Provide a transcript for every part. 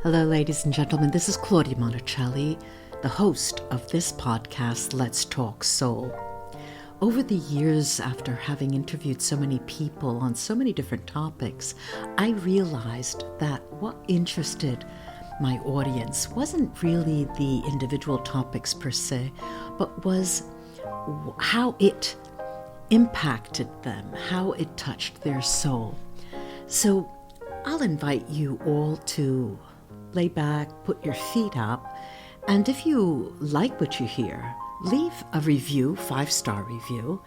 Hello, ladies and gentlemen. This is Claudia Monticelli, the host of this podcast, Let's Talk Soul. Over the years, after having interviewed so many people on so many different topics, I realized that what interested my audience wasn't really the individual topics per se, but was how it impacted them, how it touched their soul. So I'll invite you all to lay back, put your feet up, and if you like what you hear, leave a review, 5-star review.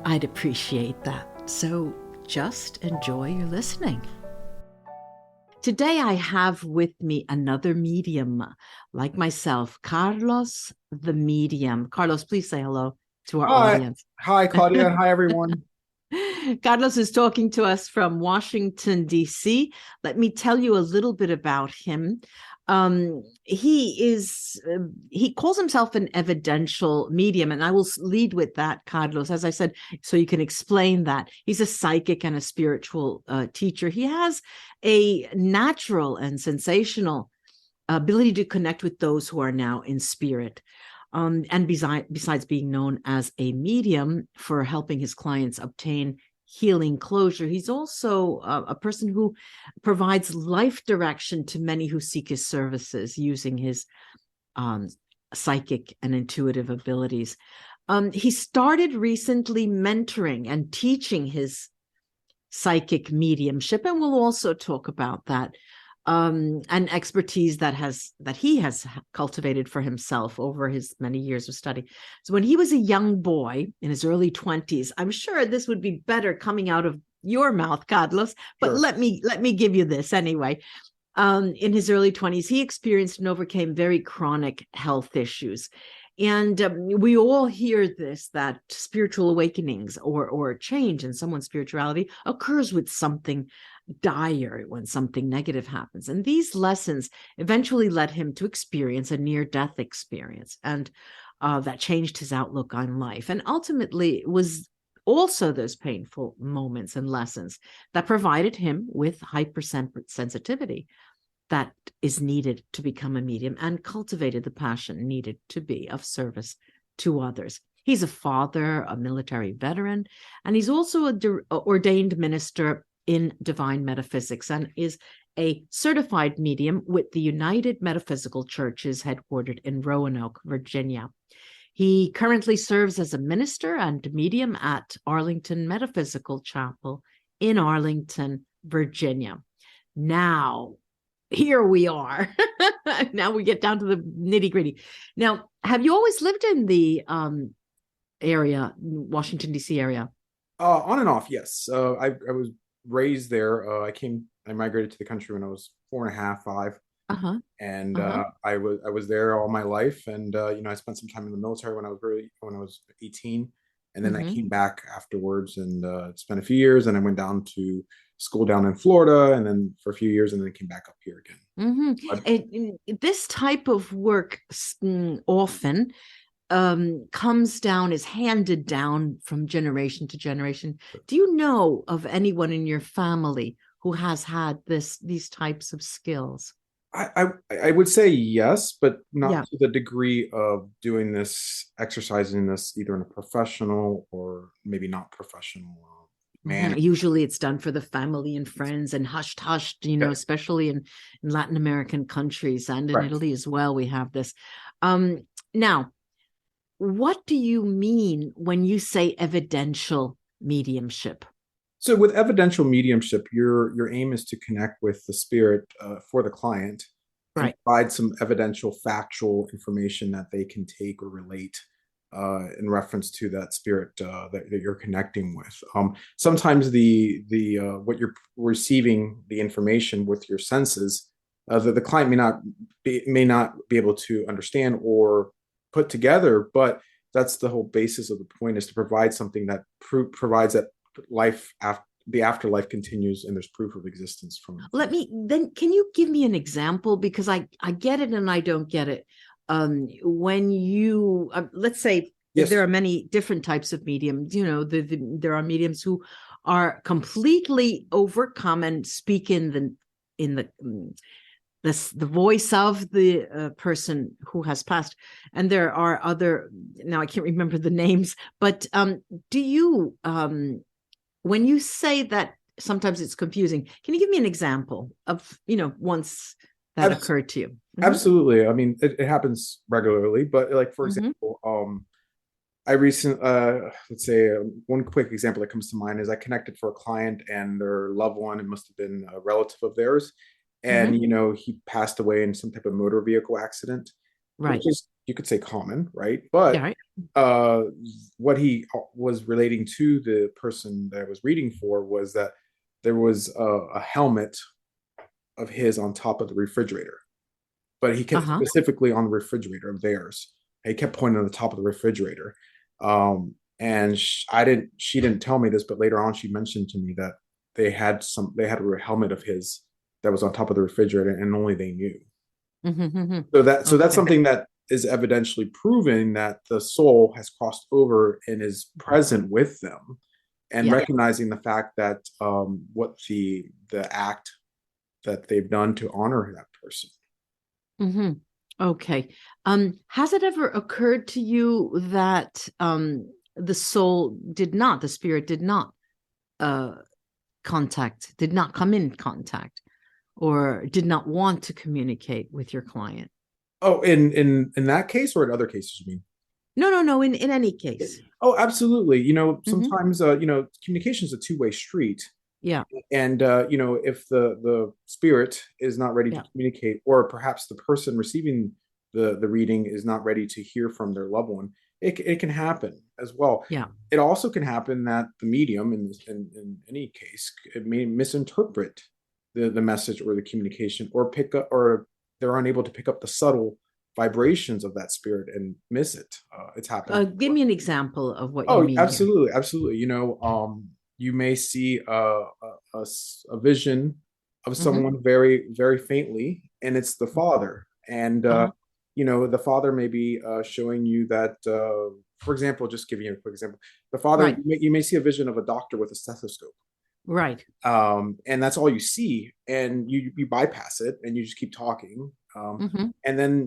I'd appreciate that. So just enjoy your listening. Today I have with me another medium like myself, Carlos the medium. Carlos, please say hello to our audience. Hi, Claudia. Hi, everyone. Carlos is talking to us from Washington, D.C. Let me tell you a little bit about him. He calls himself an evidential medium, and I will lead with that, Carlos, as I said, so you can explain that. He's a psychic and a spiritual teacher. He has a natural and sensational ability to connect with those who are now in spirit. And besides being known as a medium for helping his clients obtain healing closure, he's also a person who provides life direction to many who seek his services using his psychic and intuitive abilities. He started recently mentoring and teaching his psychic mediumship, and we'll also talk about that. And expertise that he has cultivated for himself over his many years of study. So when he was a young boy in his early 20s, I'm sure this would be better coming out of your mouth, Carlos, but Sure. let me give you this anyway. In his early 20s, he experienced and overcame very chronic health issues. And we all hear this, that spiritual awakenings or change in someone's spirituality occurs with something dire, when something negative happens. And these lessons eventually led him to experience a near-death experience. And that changed his outlook on life. And ultimately, it was also those painful moments and lessons that provided him with hypersensitivity that is needed to become a medium and cultivated the passion needed to be of service to others. He's a father, a military veteran, and he's also an ordained minister in divine metaphysics and is a certified medium with the United Metaphysical Churches headquartered in Roanoke, Virginia. He currently serves as a minister and medium at Arlington Metaphysical Chapel in Arlington, Virginia. Now, here we are. Now we get down to the nitty-gritty. Now, have you always lived in the area, Washington, D.C. area? On and off, yes. I was raised there. I migrated to the country when I was 4.5, 5. Uh-huh. And Uh-huh. I was there all my life. And I spent some time in the military when I was 18. And then I Mm-hmm. came back afterwards and spent a few years. And I went down to school down in Florida, and then for a few years, and then came back up here again. Mm-hmm. But This type of work often comes down, is handed down from generation to generation. Do you know of anyone in your family who has had these types of skills? I would say yes, but not Yeah. to the degree of doing this, exercising this either in a professional or maybe not professional manner. Usually it's done for the family and friends and hushed, Yeah, especially in Latin American countries and in correct. Italy as well. We have this. Now, what do you mean when you say evidential mediumship? So with evidential mediumship, your aim is to connect with the spirit for the client and Right. provide some evidential, factual information that they can take or relate in reference to that spirit that you're connecting with. Sometimes the what you're receiving the information with your senses, the client may not be able to understand or put together, but that's the whole basis of the point, is to provide something that provides that life after the afterlife continues and there's proof of existence Can you give me an example? Because I get it and I don't get it. When you, let's say there yes. are many different types of mediums, there are mediums who are completely overcome and speak in the the voice of the person who has passed. And there are other, now I can't remember the names, but do you when you say that sometimes it's confusing, can you give me an example of, once that occurred to you? Mm-hmm. Absolutely. I mean, it happens regularly, but like, for Mm-hmm. example, I recently, let's say, one quick example that comes to mind is I connected for a client and their loved one, it must have been a relative of theirs. And, Mm-hmm. he passed away in some type of motor vehicle accident, which Right. is, you could say, common, right? Yeah. But Right. uh, what he was relating to the person that I was reading for was that there was a helmet of his on top of the refrigerator, but he kept Uh-huh. specifically on the refrigerator of theirs. He kept pointing to the top of the refrigerator. And she didn't tell me this, but later on she mentioned to me that they had a helmet of his that was on top of the refrigerator, and only they knew. Mm-hmm. Mm-hmm. So that's Okay. something that is evidentially proving that the soul has crossed over and is present with them, and Yeah. recognizing the fact that what the act that they've done to honor that person. Mm-hmm. Okay. Has it ever occurred to you that the spirit did not uh did not come in contact, or did not want to communicate with your client? Oh, in that case, or in other cases, you mean? No, no, no, in any case. Oh, absolutely. Mm-hmm. Sometimes communication is a two-way street. Yeah. And if the spirit is not ready to Yeah. communicate, or perhaps the person receiving the reading is not ready to hear from their loved one, it can happen as well. Yeah. It also can happen that the medium, in any case, it may misinterpret the message or the communication, or pick up, or they're unable to pick up the subtle vibrations of that spirit and miss it. It's happened. Give me an example of what you Oh, mean here. absolutely, absolutely. You may see a vision of Mm-hmm. someone very, very faintly, and it's the father. And Uh-huh. the father may be showing you that, for example, just giving you a quick example, the father, Right. you may see a vision of a doctor with a stethoscope, Right. and that's all you see, and you bypass it and you just keep talking. Mm-hmm. And then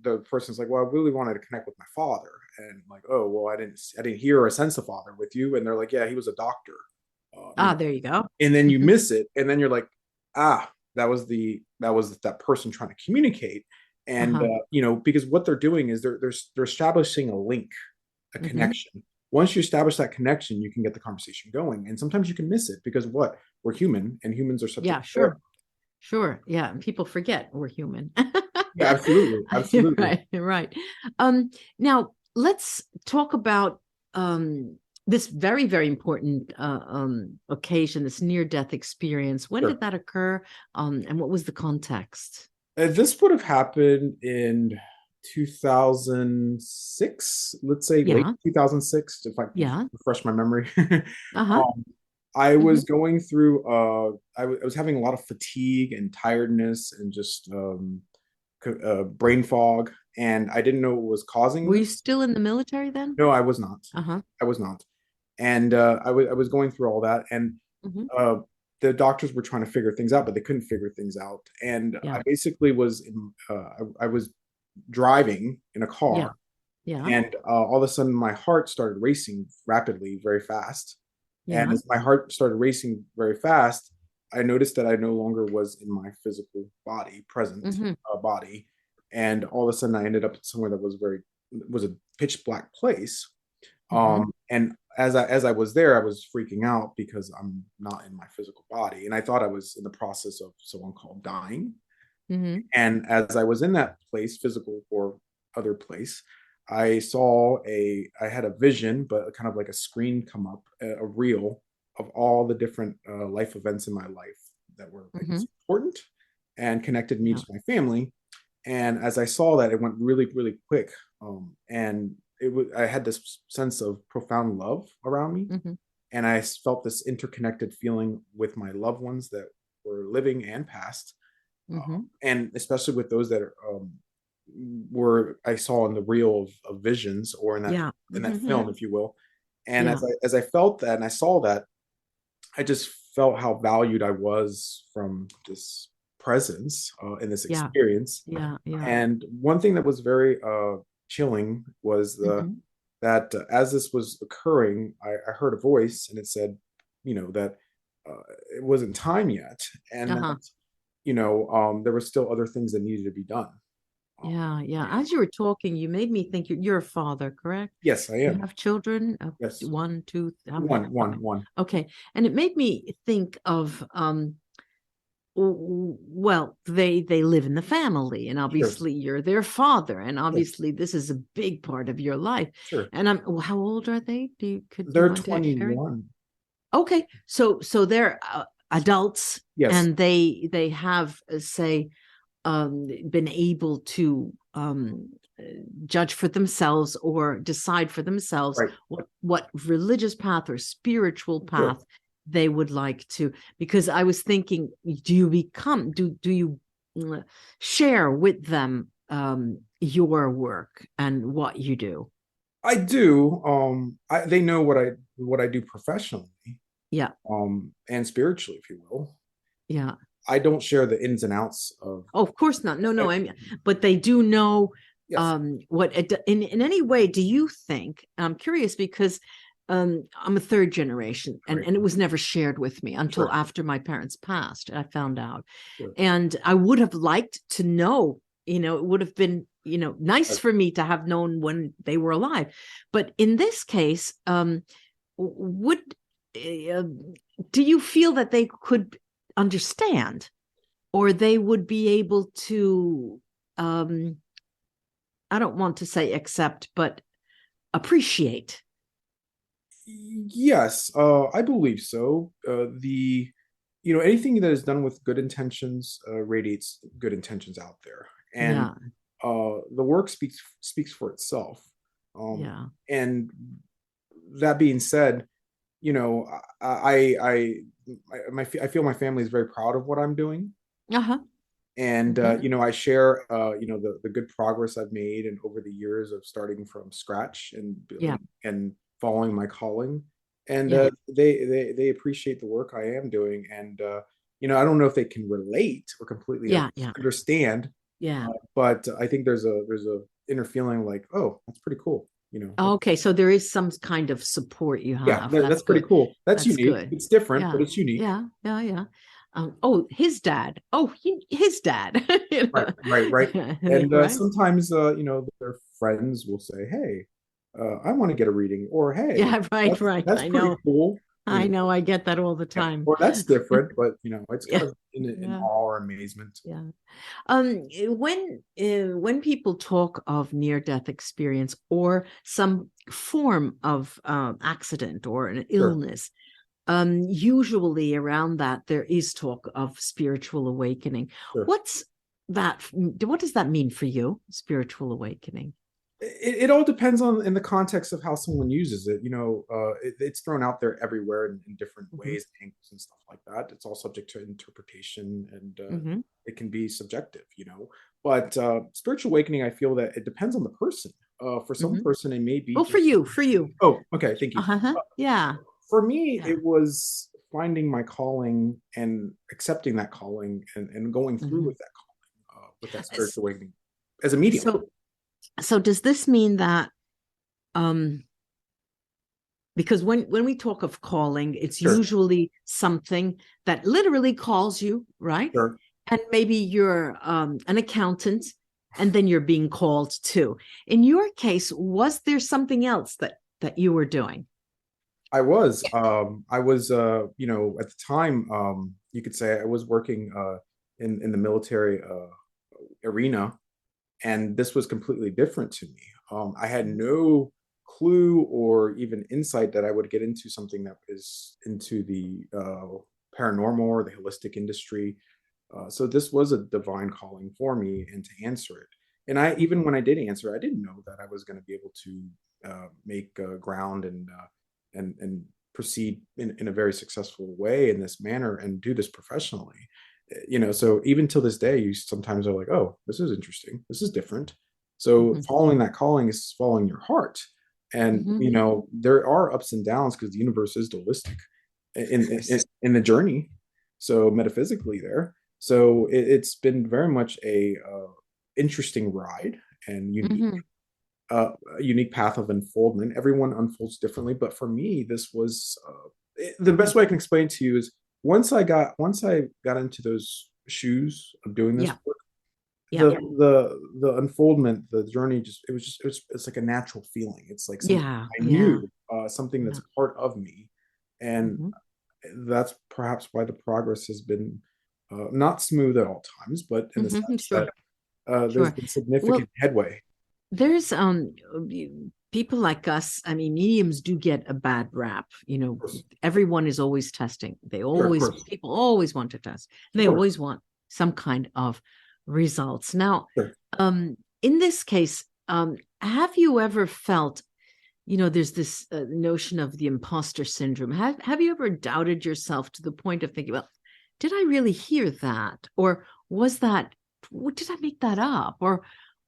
the person's like, well, I really wanted to connect with my father, and like, oh well, I didn't hear or sense the father with you, and they're like, yeah, he was a doctor. There you go. And then you Mm-hmm. miss it, and then you're like, that was that person trying to communicate. And Uh-huh. because what they're doing is they're establishing a link, a Mm-hmm. connection. Once you establish that connection, you can get the conversation going, and sometimes you can miss it because what, we're human, and humans are subject Yeah, to error. sure. Sure. Yeah. And people forget we're human. Yeah, absolutely, absolutely. Right, right. Now let's talk about this very, very important occasion, this near-death experience. When Sure. did that occur? And what was the context? This would have happened in 2006, let's say late Yeah, 2006, if I can yeah. refresh my memory. Uh-huh. um, I Mm-hmm. was going through, I was having a lot of fatigue and tiredness and just brain fog, and I didn't know what was causing Were you this. still in the military then? No, I was not. Uh-huh. I was not. And I was going through all that, and Mm-hmm. uh, the doctors were trying to figure things out, but they couldn't figure things out. And I Yeah, basically I was driving in a yeah, car, yeah, and all of a sudden my heart started racing rapidly, very fast. And yeah. as my heart started racing very fast, I noticed that I no longer was in my physical body, present Mm-hmm. body. And all of a sudden I ended up somewhere that was a pitch black place. Mm-hmm. And as I was there, I was freaking out because I'm not in my physical body, and I thought I was in the process of someone called dying. Mm-hmm. And as I was in that place, physical or other place, I had a vision, but kind of like a screen come up, a reel of all the different life events in my life that were, I Mm-hmm. guess, important and connected me Yeah. to my family. And as I saw that, it went really, really quick. And I had this sense of profound love around me, Mm-hmm. and I felt this interconnected feeling with my loved ones that were living and past, Mm-hmm. and especially with those that were I saw in the reel of visions, or Yeah. in that Mm-hmm. film, if you will. And Yeah. as I felt that and I saw that, I just felt how valued I was from this presence in this Yeah. experience. Yeah. Yeah. And one thing that was very chilling was Hmm. that as this was occurring, I heard a voice, and it said, that it wasn't time yet, and Uh-huh. that there were still other things that needed to be done. Um, Yeah. Yeah. and As you were talking, you made me think you're a father, correct? yes, I You am. have children? Yes, One, two, how many? one, How one, many? one. Okay. And it made me think of well, they live in the family, and Sure, obviously you're their father, and sure, obviously this is a big part of your life. sure. And I'm well, how old are they? Do you They're mind sharing? 21. Okay, so they're adults, Yes, and they have say been able to judge for themselves or decide for themselves right. what religious path or spiritual Sure. path they would like to. Because I was thinking, do you share with them your work and what you do? I do. They know what I do professionally, Yeah, and spiritually, if you will. yeah. I don't share the ins and outs of. Oh, of course not. No, I mean, but they do know Yes, what in any way do you think? I'm curious because I'm a third generation, right. and it was never shared with me until Sure, after my parents passed. I found out, sure. and I would have liked to know. It would have been nice Right. for me to have known when they were alive, but in this case, would uh, do you feel that they could understand? Or they would be able to um I don't want to say accept, but appreciate. Yes, I believe so. Anything that is done with good intentions radiates good intentions out there, and Yeah, the work speaks for itself. yeah. And that being said, you know, I feel my family is very proud of what I'm doing, Uh-huh. and Hmm. I share the good progress I've made and over the years of starting from scratch and Yeah, and following my calling, and yeah, they appreciate the work I am doing, and I don't know if they can relate or completely yeah, yeah, understand, yeah. but I think there's a inner feeling like, oh, that's pretty cool, Okay, so there is some kind of support you yeah, have. That's that's pretty good. cool. That's That's unique. good. It's different, but Yeah, it's unique. yeah, yeah, yeah. Oh, his dad. Oh, his dad. Right, right, right. And Right? sometimes, their friends will say, "Hey, I want to get a reading," or "Hey, Yeah, right, that's right. that's I pretty know. cool," I know. I get that all the Yeah, time. or that's different, but it's kind Yeah, of in yeah, awe or amazement. yeah. When people talk of near-death experience or some form of accident or an Sure, illness, usually around that there is talk of spiritual awakening. sure. What's that? What does that mean for you? Spiritual awakening? It all depends on in the context of how someone uses it. It's thrown out there everywhere in different Hmm. ways, angles, and stuff like that. It's all subject to interpretation, and Hmm. it can be subjective. But spiritual awakening, I feel that it depends on the person. For some Hmm. person, it may be Well, just. for you. Oh, okay, thank you. Uh-huh. Uh, Yeah, for me, yeah. it was finding my calling and accepting that calling and going through Hmm. with that spiritual awakening as a medium. So, so does this mean that um because when we talk of calling, it's Sure, usually something that literally calls you, right? sure. And maybe you're an accountant, and then you're being called too. In your case, was there something else that you were doing? At the time, you could say I was working in the military arena, and this was completely different to me. I had no clue or even insight that I would get into something that is into the paranormal or the holistic industry. So this was a divine calling for me, and to answer it. And I even when I did answer, I didn't know that I was going to be able to make ground and proceed in a very successful way in this manner and do this professionally. So even till this day, you sometimes are like, oh, this is interesting. This is different. So Mhm. following that calling is following your heart. And, Mhm. there are ups and downs because the universe is dualistic in the journey. So metaphysically there. So it's been very much a interesting ride and Hmm. a unique path of unfoldment. Everyone unfolds differently, but for me, this was the best way I can explain to you is once I got into those shoes of doing this Yeah. work, Yeah. the unfoldment, the journey, it's like a natural feeling. It's like something Yeah. I Yeah. knew, something Yeah. that's part of me, and Hmm. that's perhaps why the progress has been not smooth at all times, but in the Hmm. sense Sure. that there's Sure. been Well, significant headway. there's people like us, I mean, mediums do get a bad rap. Of course, Everyone is always testing. sure, of course, People always want to test. And of they course, always want some kind of results. Now, sure. in this case, have you ever felt, there's this notion of the imposter syndrome. Have you ever doubted yourself to the point of thinking, well, did I really hear that? Or was that, did I make that up? Or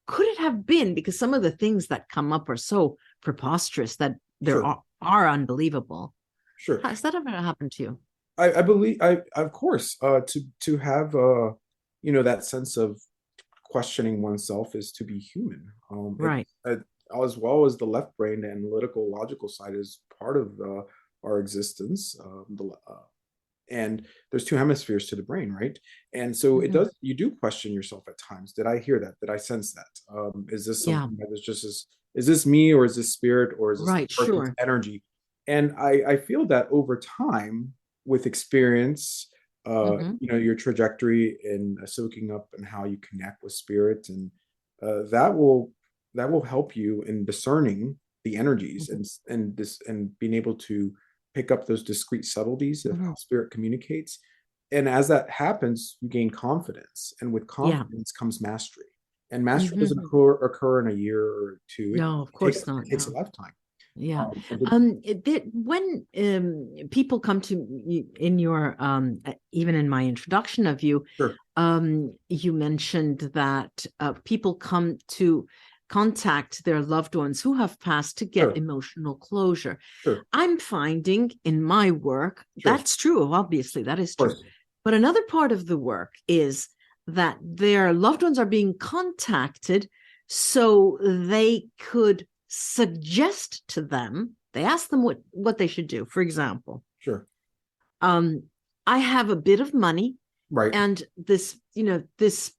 could it have been? Because some of the things that come up are so preposterous that there Sure, are unbelievable. sure. Has that ever happened to you? I believe I of course to have that sense of questioning oneself is to be human. Right. As well as the left brain, the analytical, logical side is part of our existence. And there's two hemispheres to the brain, right? And so it Hmm. does. You do question yourself at times. Did I hear that? Did I sense that? Is this Yeah. something that is just as is this me or is this spirit or is this the Right. person's Sure. energy? And I feel that over time with experience, Hmm. your trajectory in soaking up and how you connect with spirit, and that will help you in discerning the energies Hmm. and being able to pick up those discrete subtleties of Hmm. how spirit communicates. And as that happens, you gain confidence, and with Yeah. confidence comes mastery. And mastery doesn't Hmm. occur in a year or two. No, of Takes course not. it takes a No. lifetime. Yeah. And it- When people come to you in your even in my introduction of you, sure, you mentioned that people come to contact their loved ones who have passed to get sure, emotional closure. sure, I'm finding in my work sure, of that's true. Obviously, that is true. course, But another part of the work is that their loved ones are being contacted so they could suggest to them, they ask them what they should do. For example, sure, um, I have a bit of money right. and this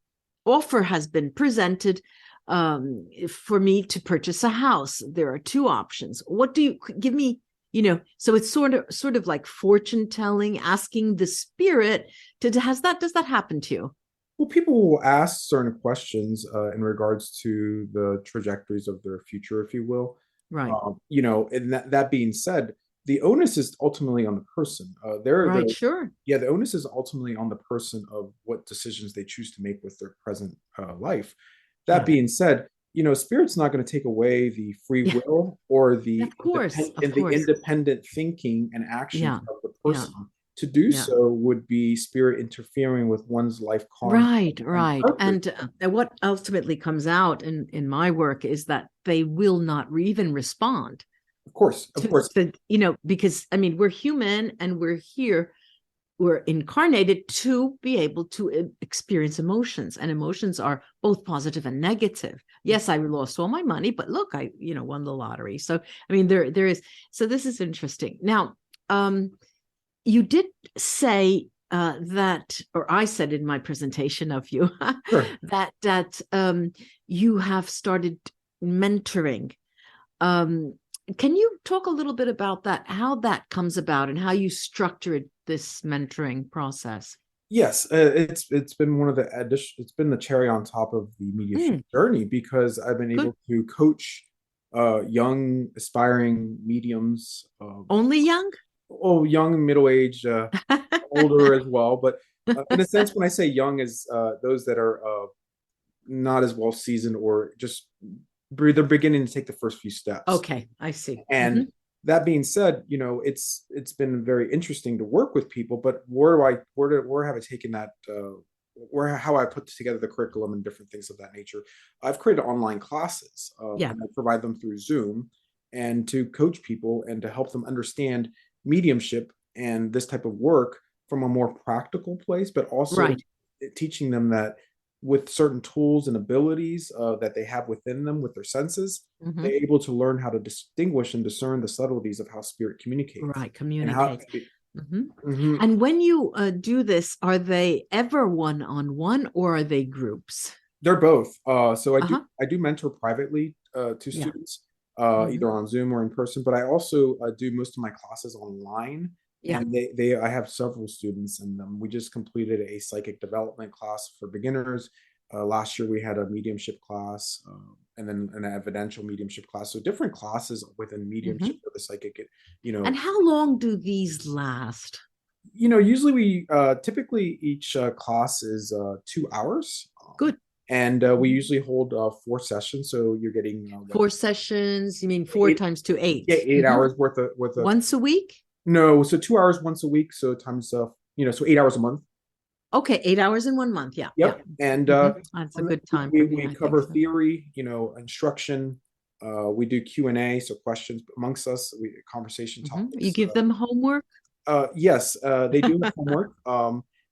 offer has been presented for me to purchase a house. There are two options. What do you give me? So it's sort of like fortune telling, asking the spirit to has that does that happen to you? Well, people will ask certain questions in regards to the trajectories of their future, if you will. Right. And that being said, the onus is ultimately on the person. Right. Sure. Yeah, the onus is ultimately on the person of what decisions they choose to make with their present life. That Yeah. being said, spirit's not going to take away the free Yeah. will or the Of course. Of the course. independent thinking and actions Yeah. of the Yeah. person. To do Yeah. so would be spirit interfering with one's life karma Right, and right. purpose. And what ultimately comes out in my work is that they will not even respond Of course, because I mean, we're human and we're here, we're incarnated to be able to experience emotions, and emotions are both positive and negative. Yes, I lost all my money, but look, I won the lottery. So I mean, there is, so this is interesting. Now, you did say that, or I said in my presentation of you sure. that you have started mentoring. Um, can you talk a little bit about that? How that comes about and how you structured this mentoring process? Yes, it's been one of the addition. It's been the cherry on top of the mediumship Mm, journey because I've been good. able to coach young aspiring mediums, Only young? young, middle age, older as well. But in a sense, when I say young, is those that are not as well seasoned or just they're beginning to take the first few steps. Okay, I see. And that being said, it's been very interesting to work with people. But where have I taken that? Where how I put together the curriculum and different things of that nature. I've created online classes, Yeah. and I provide them through Zoom, and to coach people and to help them understand mediumship and this type of work from a more practical place, but also Right. teaching them that with certain tools and abilities that they have within them with their senses, Mm-hmm. they're able to learn how to distinguish and discern the subtleties of how spirit communicates Right, and how. communicates. Mm-hmm. Mhm. And when you do this, are they ever one-on-one or are they groups? They're both. So Uh-huh. I do mentor privately to Yeah. students, Mm-hmm. either on Zoom or in person. But I also do most of my classes online, Yeah. and they I have several students in them. We just completed a psychic development class for beginners. Last year we had a mediumship class, and then an evidential mediumship class. So different classes within Mm-hmm. mediumship for the psychic. You And know, how long do these last? usually we typically each class is 2 hours. Good. And we Mhm. usually hold 4 sessions, so you're getting what, 4 sessions, you mean 4 times 2, yeah, 8? 8 hours worth of. Once a week? No, so 2 hours once a week, so times so 8 hours a month. Okay, 8 hours in 1 month. Yeah, yeah. Yep, and That's a from the, good time for me, we I think cover so. theory, instruction. We do Q&A, so questions amongst us, conversation You topics. give them homework? Yes, they do have homework.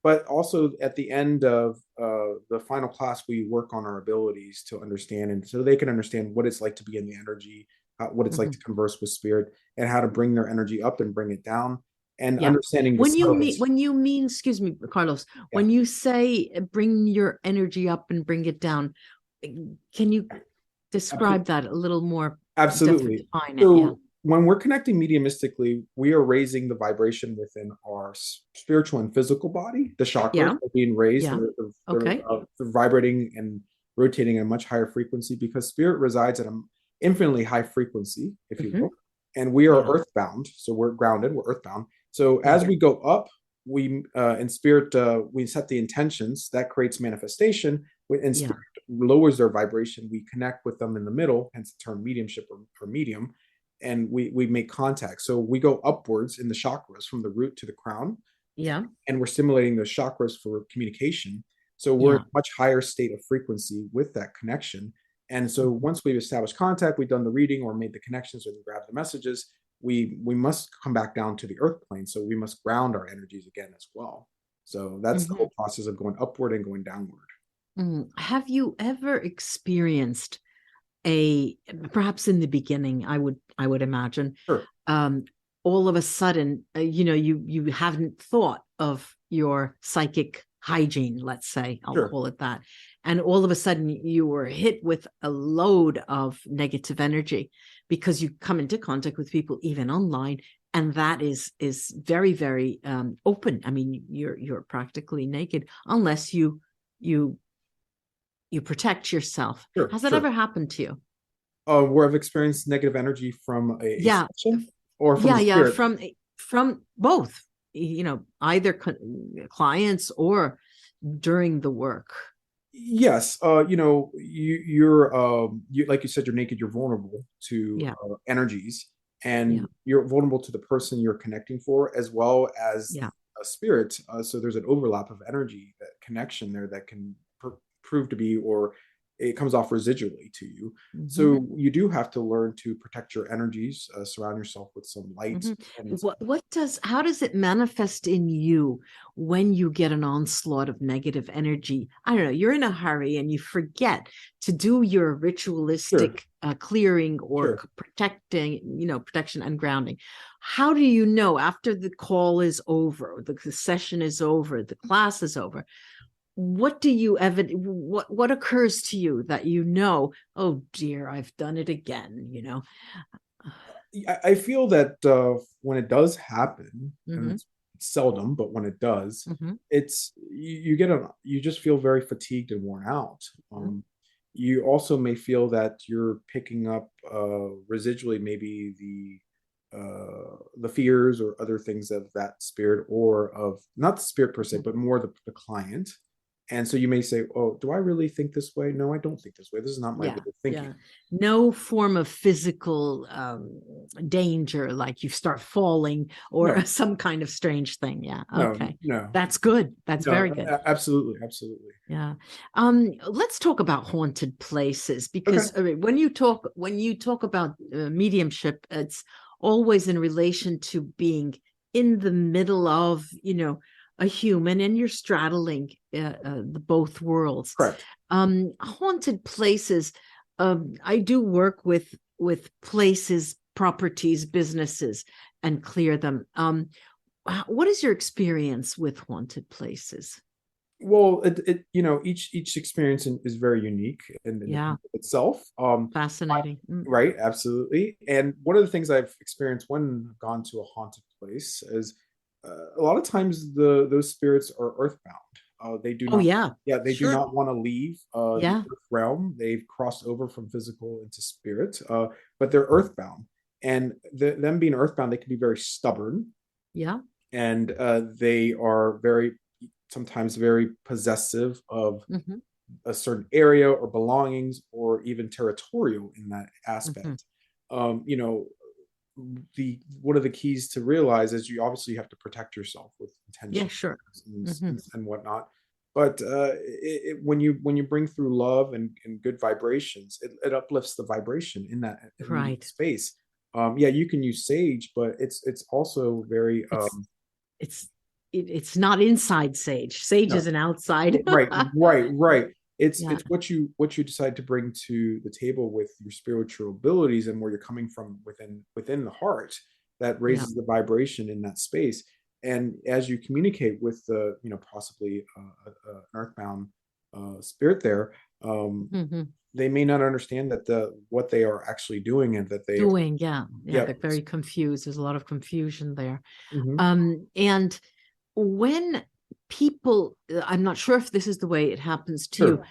But also at the end of the final class, we work on our abilities to understand, and so they can understand what it's like to be in the energy, what it's like to Mhm. converse with spirit, and how to bring their energy up and bring it down, and Yeah. understanding the subtleties. When you mean, excuse me, Carlos, Yeah, when you say bring your energy up and bring it down, can you describe that a little more, absolutely. define it? Yeah. So when we're connecting mediumistically, we are raising the vibration within our spiritual and physical body. The chakras Yeah. are being raised; Yeah. Okay. they're vibrating and rotating at a much higher frequency because spirit resides at an infinitely high frequency, if you Hmm. will. And we are Yeah. earthbound, so we're grounded. We're earthbound. So Yeah. as we go up, we in spirit we set the intentions that creates manifestation. In Yeah. spirit lowers their vibration. We connect with them in the middle, hence the term mediumship or medium, and we make contact. So we go upwards in the chakras from the root to the crown, Yeah. and we're stimulating those chakras for communication. So we're in Yeah. a much higher state of frequency with that connection. And so Mhm. once we've established contact, we've done the reading or made the connections or grabbed the messages, we must come back down to the earth plane. So we must ground our energies again as well. So that's the Mhm. whole process of going upward and going downward. Have you ever experienced a, perhaps in the beginning, I would imagine, Sure. um, all of a sudden, you haven't thought of your psychic hygiene, let's say, I'll Sure. call it that, and all of a sudden you were hit with a load of negative energy because you come into contact with people even online, and that is very, very open. I mean, you're practically naked unless you you protect yourself. Sure. Has that Sure. ever happened to you? Where I've experienced negative energy from a Yeah. session or from Yeah, a yeah, spirit. from both, either clients or during the work. Yes, you like you said, you're naked, you're vulnerable to Yeah, energies, yeah, and you're vulnerable to the person you're connecting for as well as yeah. a spirit. So there's an overlap of energy, that connection there that can prove to be, or it comes off residually to you. Hmm. So you do have to learn to protect your energies, surround yourself with some light Hmm. and. How does it manifest in you when you get an onslaught of negative energy? I don't know, you're in a hurry and you forget to do your Sure, ritualistic clearing or sure. protection and grounding. How do you know after the call is over, the session is over, the class is over? What do you what occurs to you that oh dear, I've done it again? I feel that when it does happen, and Hmm. it's seldom, but when it does, Hmm. you just feel very fatigued and worn out. You also may feel that you're picking up residually maybe the fears or other things of that spirit, or of not the spirit per se, but more the client. And so you may say, "Oh, do I really think this way? No, I don't think this way. This is not my way Yeah, of thinking." yeah. No form of physical danger, like you start falling or No, some kind of strange thing. Yeah. no, Okay. no. That's good. That's No, very good. absolutely, absolutely. Yeah. Let's talk about haunted places, Okay. because when you talk about mediumship, it's always in relation to being in the middle of, a human, and you're straddling the both worlds. Correct. Haunted places. I do work with places, properties, businesses, and clear them. What is your experience with haunted places? Well, each experience is very unique in itself. Fascinating. Right, absolutely. And one of the things I've experienced when I've gone to a haunted place is a lot of times those spirits are earthbound. They do not. They do not want to leave the earth realm. They've crossed over from physical into spirit, but they're earthbound. And them being earthbound, they can be very stubborn. Yeah. And they are sometimes very possessive of a certain area or belongings, or even territorial in that aspect. One of the keys to realize is you obviously have to protect yourself with intention, and whatnot. But when you bring through love and good vibrations, it uplifts the vibration in that space. You can use sage, but it's also very it's not inside sage. Sage is an outside. Right. It's what you decide to bring to the table with your spiritual abilities, and where you're coming from within the heart, that raises the vibration in that space. And as you communicate with the possibly an earthbound spirit there, they may not understand that what they are actually doing, and that they're very confused. There's a lot of confusion there. And when people, I'm not sure if this is the way it happens to you,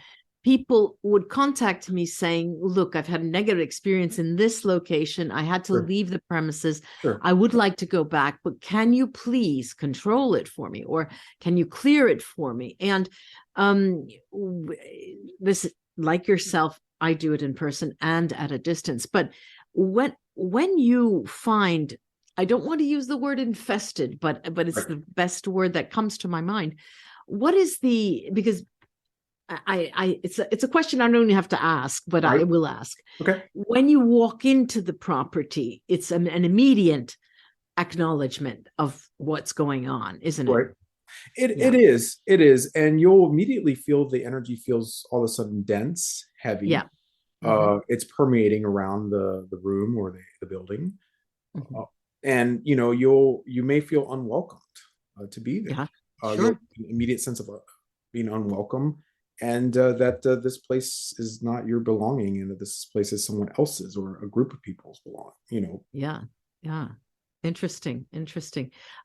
people would contact me saying, look, I've had a negative experience in this location. I had to leave the premises. I would like to go back, but can you please control it for me? Or can you clear it for me? And this, like yourself, I do it in person and at a distance. But when you find, I don't want to use the word infested, but it's the best word that comes to my mind. What is because it's a question I don't even have to ask, but I will ask. Okay. When you walk into the property, it's an immediate acknowledgement of what's going on, isn't it? Right. It is. And you'll immediately feel the energy feels all of a sudden dense, heavy. Yeah. It's permeating around the room or the building. And you may feel unwelcomed to be there. An immediate sense of being unwelcome, and that this place is not your belonging, and that this place is someone else's or a group of people's belonging. Interesting.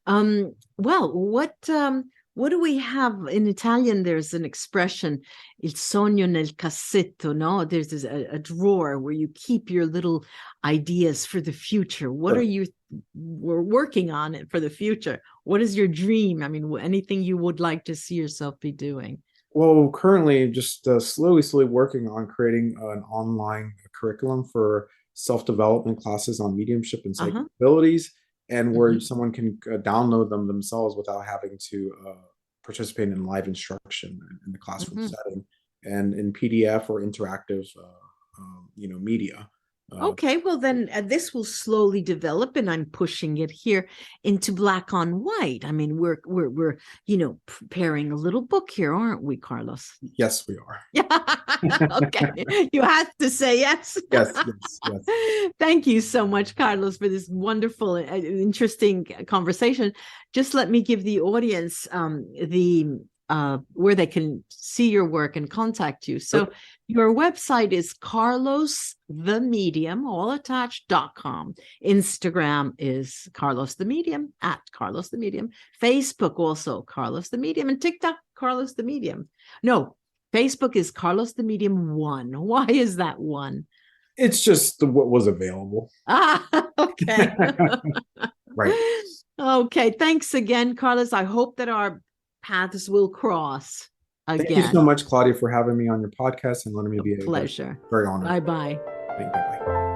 Well, what do we have in Italian? There's an expression, il sogno nel cassetto, no? There's a drawer where you keep your little ideas for the future. What are you working on it for the future? What is your dream? I mean, anything you would like to see yourself be doing? Well, currently just slowly working on creating an online curriculum for self-development classes on mediumship and psychic abilities, and where someone can download them themselves without having to participate in live instruction in the classroom setting, and in PDF or interactive, media. Okay, well then this will slowly develop, and I'm pushing it here into black on white. I mean, we're preparing a little book here, aren't we, Carlos? Yes, we are. Okay, you have to say yes. Yes. Thank you so much, Carlos, for this wonderful, interesting conversation. Just let me give the audience where they can see your work and contact you. So your website is carlosthemedium, all attached.com. Instagram is Carlos the Medium, at Carlos the Medium. Facebook also Carlos the Medium, and TikTok Carlos the Medium. No, Facebook is Carlos the Medium 1. Why is that 1? It's just what was available. Okay. Right. Okay. Thanks again, Carlos. I hope that our paths will cross again. Thank you so much, Claudia, for having me on your podcast and letting me be a pleasure. Very honored. Bye-bye. Bye-bye.